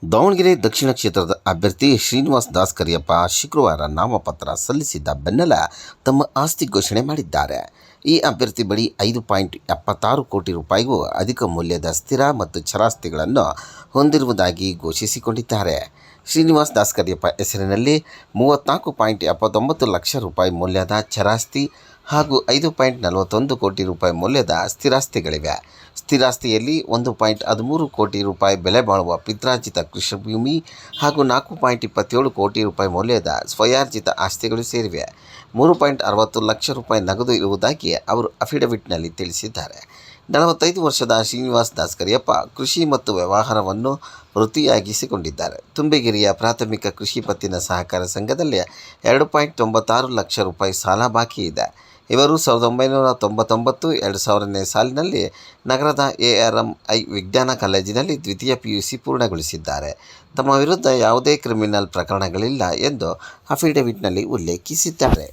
ದಾವಣಗೆರೆ ದಕ್ಷಿಣ ಕ್ಷೇತ್ರದ ಅಭ್ಯರ್ಥಿ ಶ್ರೀನಿವಾಸ್ ದಾಸ್ ಕರಿಯಪ್ಪ ಶುಕ್ರವಾರ ನಾಮಪತ್ರ ಸಲ್ಲಿಸಿದ್ದ ಬೆನ್ನಲ್ಲೇ ತಮ್ಮ ಆಸ್ತಿ ಘೋಷಣೆ ಮಾಡಿದ್ದಾರೆ. ಈ ಅಭ್ಯರ್ಥಿ ಬಳಿ 5.76 ಕೋಟಿ ರೂಪಾಯಿಗೂ ಅಧಿಕ ಮೌಲ್ಯದ ಸ್ಥಿರ ಮತ್ತು ಚರಾಸ್ತಿಗಳನ್ನು ಹೊಂದಿರುವುದಾಗಿ ಘೋಷಿಸಿಕೊಂಡಿದ್ದಾರೆ. ಶ್ರೀನಿವಾಸ್ ದಾಸ್ ಕರಿಯಪ್ಪ ಹೆಸರಿನಲ್ಲಿ 34.79 ಲಕ್ಷ ರೂಪಾಯಿ ಮೌಲ್ಯದ ಚರಾಸ್ತಿ ಹಾಗೂ 5.41 ಕೋಟಿ ರೂಪಾಯಿ ಮೌಲ್ಯದ ಸ್ಥಿರಾಸ್ತಿಗಳಿವೆ. ಸ್ಥಿರಾಸ್ತಿಯಲ್ಲಿ 1.13 ಕೋಟಿ ರೂಪಾಯಿ ಬೆಲೆ ಬಾಳುವ ಪಿತ್ರಾರ್ಜಿತ ಕೃಷಿ ಭೂಮಿ ಹಾಗೂ 4.27 ಕೋಟಿ ರೂಪಾಯಿ ಮೌಲ್ಯದ ಸ್ವಯಾರ್ಜಿತ ಆಸ್ತಿಗಳು ಸೇರಿವೆ. 3.60 ಲಕ್ಷ ರೂಪಾಯಿ ನಗದು ಇರುವುದಾಗಿ ಅವರು ಅಫಿಡವಿಟ್ನಲ್ಲಿ ತಿಳಿಸಿದ್ದಾರೆ. 45 ವರ್ಷದ ಶ್ರೀನಿವಾಸ್ ದಾಸ್ ಕರಿಯಪ್ಪ ಕೃಷಿ ಮತ್ತು ವ್ಯವಹಾರವನ್ನು ವೃತ್ತಿಯಾಗಿಸಿಕೊಂಡಿದ್ದಾರೆ. ತುಂಬಿಗಿರಿಯ ಪ್ರಾಥಮಿಕ ಕೃಷಿ ಪತ್ತಿನ ಸಹಕಾರ ಸಂಘದಲ್ಲಿ 2.96 ಲಕ್ಷ ರೂಪಾಯಿ ಸಾಲ ಬಾಕಿ ಇದೆ. ಇವರು 1999, 2000ನೇ ಸಾಲಿನಲ್ಲಿ ನಗರದ ARMI ವಿಜ್ಞಾನ ಕಾಲೇಜಿನಲ್ಲಿ ದ್ವಿತೀಯ PUC ಪೂರ್ಣಗೊಳಿಸಿದ್ದಾರೆ. ತಮ್ಮ ವಿರುದ್ಧ ಯಾವುದೇ ಕ್ರಿಮಿನಲ್ ಪ್ರಕರಣಗಳಿಲ್ಲ ಎಂದು ಅಫಿಡವಿಟ್ನಲ್ಲಿ ಉಲ್ಲೇಖಿಸಿದ್ದಾರೆ.